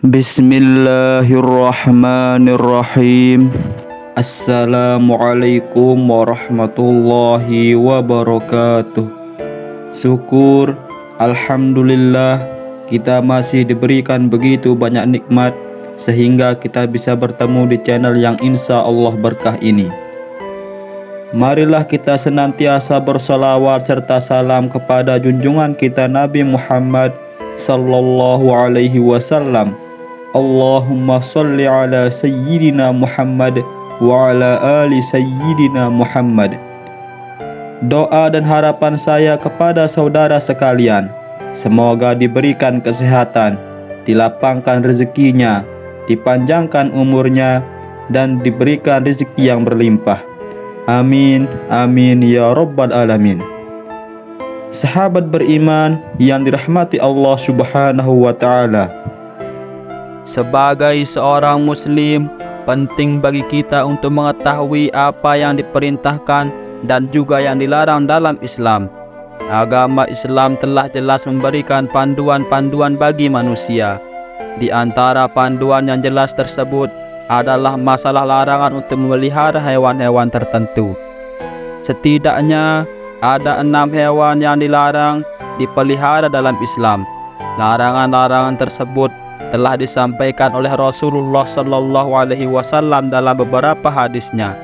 Bismillahirrahmanirrahim. Assalamualaikum warahmatullahi wabarakatuh. Syukur, alhamdulillah, kita masih diberikan begitu banyak nikmat sehingga kita bisa bertemu di channel yang insya Allah berkah ini. Marilah kita senantiasa bersalawat serta salam kepada junjungan kita Nabi Muhammad sallallahu alaihi wasallam. Allahumma sholli ala sayyidina Muhammad wa ala ali sayyidina Muhammad. Doa dan harapan saya kepada saudara sekalian, semoga diberikan kesehatan, dilapangkan rezekinya, dipanjangkan umurnya, dan diberikan rezeki yang berlimpah. Amin, amin ya rabbal alamin. Sahabat beriman yang dirahmati Allah subhanahu wa ta'ala, sebagai seorang muslim, penting bagi kita untuk mengetahui apa yang diperintahkan dan juga yang dilarang dalam Islam. Agama Islam telah jelas memberikan panduan-panduan bagi manusia. Di antara panduan yang jelas tersebut adalah masalah larangan untuk memelihara hewan-hewan tertentu. Setidaknya ada 6 hewan yang dilarang dipelihara dalam Islam. Larangan-larangan tersebut telah disampaikan oleh Rasulullah sallallahu alaihi wasallam dalam beberapa hadisnya,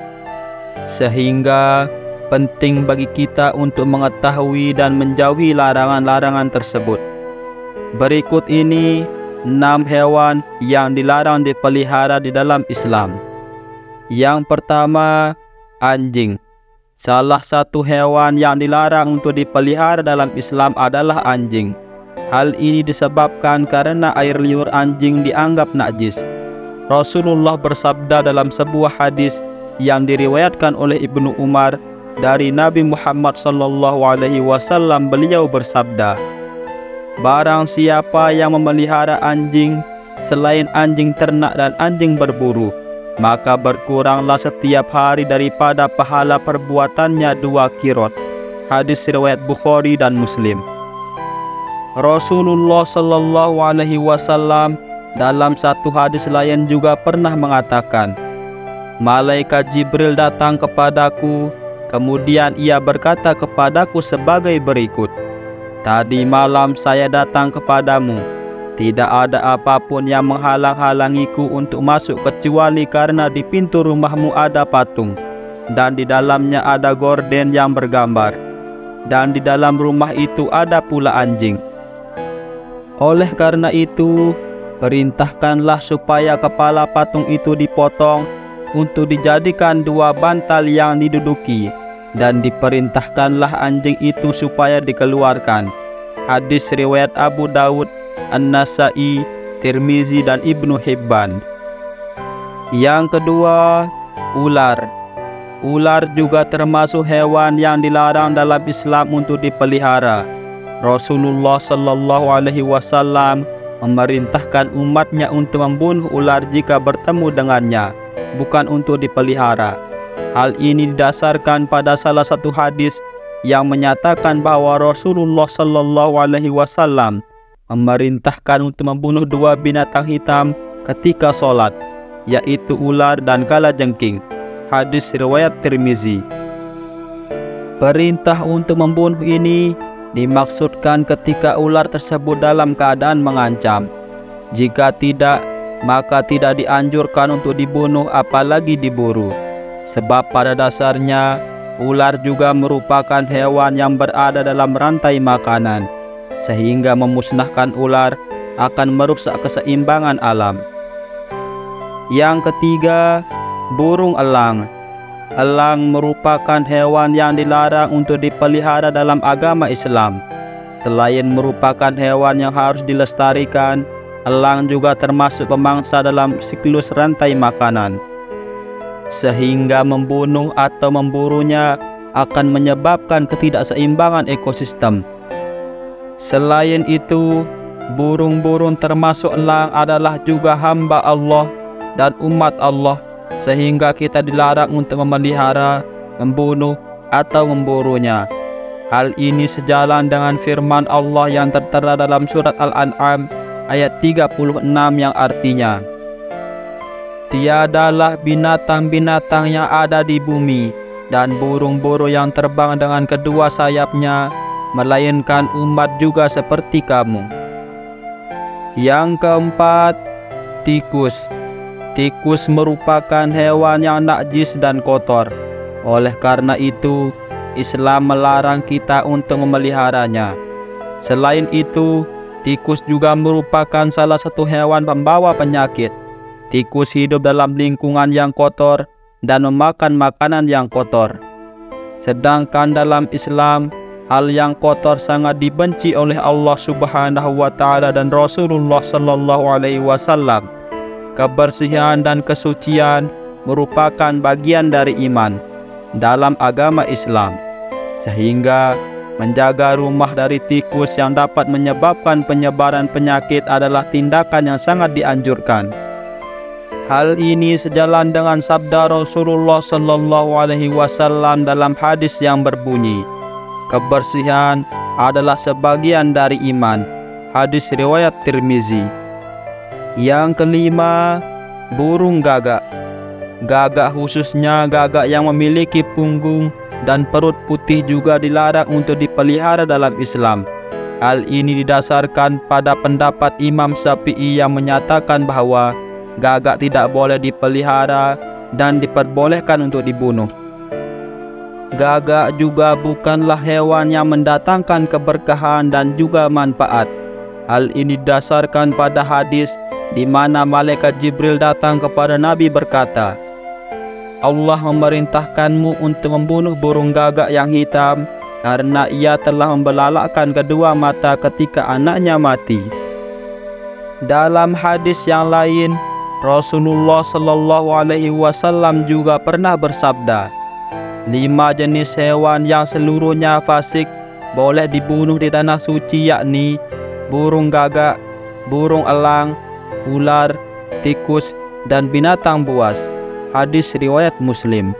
sehingga penting bagi kita untuk mengetahui dan menjauhi larangan-larangan tersebut. Berikut ini 6 hewan yang dilarang dipelihara di dalam Islam. Yang pertama, anjing. Salah satu hewan yang dilarang untuk dipelihara dalam Islam adalah anjing. Hal ini disebabkan karena air liur anjing dianggap najis. Rasulullah bersabda dalam sebuah hadis yang diriwayatkan oleh Ibnu Umar dari Nabi Muhammad SAW. Beliau bersabda, barang siapa yang memelihara anjing selain anjing ternak dan anjing berburu, maka berkuranglah setiap hari daripada pahala perbuatannya 2 kirot. Hadis riwayat Bukhari dan Muslim. Rasulullah sallallahu alaihi wasallam dalam satu hadis lain juga pernah mengatakan, malaikat Jibril datang kepadaku, kemudian ia berkata kepadaku sebagai berikut, tadi malam saya datang kepadamu, tidak ada apapun yang menghalang-halangiku untuk masuk kecuali karena di pintu rumahmu ada patung, dan di dalamnya ada gorden yang bergambar, dan di dalam rumah itu ada pula anjing. Oleh karena itu, perintahkanlah supaya kepala patung itu dipotong untuk dijadikan 2 bantal yang diduduki, dan diperintahkanlah anjing itu supaya dikeluarkan. Hadis riwayat Abu Daud, An-Nasai, Tirmizi, dan Ibnu Hibban. Yang kedua, ular. Ular juga termasuk hewan yang dilarang dalam Islam untuk dipelihara. Rasulullah sallallahu alaihi wasallam memerintahkan umatnya untuk membunuh ular jika bertemu dengannya, bukan untuk dipelihara. Hal ini didasarkan pada salah satu hadis yang menyatakan bahwa Rasulullah sallallahu alaihi wasallam memerintahkan untuk membunuh 2 binatang hitam ketika sholat, yaitu ular dan kalajengking. Hadis riwayat Tirmizi. Perintah untuk membunuh ini dimaksudkan ketika ular tersebut dalam keadaan mengancam. Jika tidak, maka tidak dianjurkan untuk dibunuh apalagi diburu. Sebab pada dasarnya, ular juga merupakan hewan yang berada dalam rantai makanan, sehingga memusnahkan ular akan merusak keseimbangan alam. Yang ketiga, burung elang. Elang merupakan hewan yang dilarang untuk dipelihara dalam agama Islam. Selain merupakan hewan yang harus dilestarikan, elang juga termasuk pemangsa dalam siklus rantai makanan, sehingga membunuh atau memburunya akan menyebabkan ketidakseimbangan ekosistem. Selain itu, burung-burung termasuk elang adalah juga hamba Allah dan umat Allah sehingga kita dilarang untuk memelihara, membunuh, atau memburunya. Hal ini sejalan dengan firman Allah yang tertera dalam surat Al-An'am ayat 36 yang artinya, "Tiadalah binatang-binatang yang ada di bumi dan burung-burung yang terbang dengan kedua sayapnya, melainkan umat juga seperti kamu." Yang keempat, tikus. Tikus merupakan hewan yang najis dan kotor. Oleh karena itu, Islam melarang kita untuk memeliharanya. Selain itu, tikus juga merupakan salah satu hewan pembawa penyakit. Tikus hidup dalam lingkungan yang kotor dan memakan makanan yang kotor. Sedangkan dalam Islam, hal yang kotor sangat dibenci oleh Allah Subhanahu wa taala dan Rasulullah sallallahu alaihi wasallam. Kebersihan dan kesucian merupakan bagian dari iman dalam agama Islam, sehingga menjaga rumah dari tikus yang dapat menyebabkan penyebaran penyakit adalah tindakan yang sangat dianjurkan. Hal ini sejalan dengan sabda Rasulullah sallallahu alaihi wasallam dalam hadis yang berbunyi, "Kebersihan adalah sebagian dari iman." Hadis riwayat Tirmizi. Yang kelima, burung gagak. Gagak, khususnya gagak yang memiliki punggung dan perut putih, juga dilarang untuk dipelihara dalam Islam. Hal ini didasarkan pada pendapat Imam Syafi'i yang menyatakan bahwa gagak tidak boleh dipelihara dan diperbolehkan untuk dibunuh. Gagak juga bukanlah hewan yang mendatangkan keberkahan dan juga manfaat. Hal ini didasarkan pada hadis di mana malaikat Jibril datang kepada Nabi berkata, "Allah memerintahkanmu untuk membunuh burung gagak yang hitam karena ia telah membelalakkan kedua mata ketika anaknya mati." Dalam hadis yang lain, Rasulullah sallallahu alaihi wasallam juga pernah bersabda, 5 jenis hewan yang seluruhnya fasik boleh dibunuh di tanah suci, yakni burung gagak, burung elang, ular, tikus, dan binatang buas. Hadis riwayat Muslim.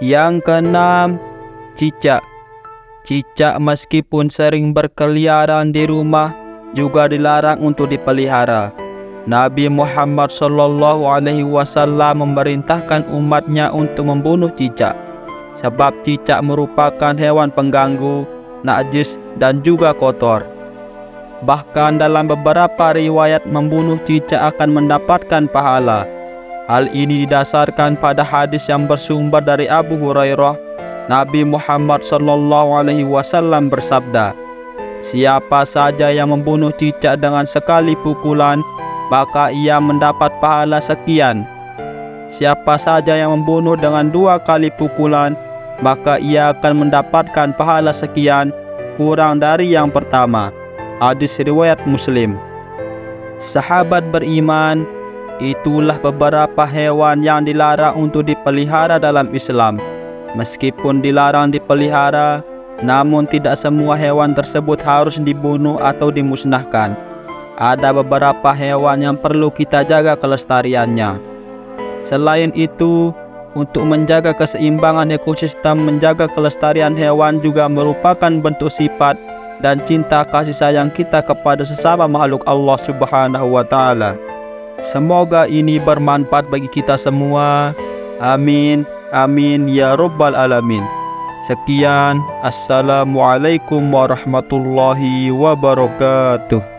Yang keenam, cicak. Cicak meskipun sering berkeliaran di rumah juga dilarang untuk dipelihara. Nabi Muhammad sallallahu alaihi wasallam memerintahkan umatnya untuk membunuh cicak, sebab cicak merupakan hewan pengganggu, najis, dan juga kotor. Bahkan dalam beberapa riwayat, membunuh cicak akan mendapatkan pahala. Hal ini didasarkan pada hadis yang bersumber dari Abu Hurairah. Nabi Muhammad sallallahu alaihi wasallam bersabda, "Siapa saja yang membunuh cicak dengan sekali pukulan, maka ia mendapat pahala sekian. Siapa saja yang membunuh dengan 2 kali pukulan, maka ia akan mendapatkan pahala sekian, kurang dari yang pertama." Hadis riwayat Muslim. Sahabat beriman, itulah beberapa hewan yang dilarang untuk dipelihara dalam Islam. Meskipun dilarang dipelihara, namun tidak semua hewan tersebut harus dibunuh atau dimusnahkan. Ada beberapa hewan yang perlu kita jaga kelestariannya. Selain itu, untuk menjaga keseimbangan ekosistem, menjaga kelestarian hewan juga merupakan bentuk sifat dan cinta kasih sayang kita kepada sesama makhluk Allah Subhanahu wa taala. Semoga ini bermanfaat bagi kita semua. Amin, amin ya rabbal alamin. Sekian, assalamualaikum warahmatullahi wabarakatuh.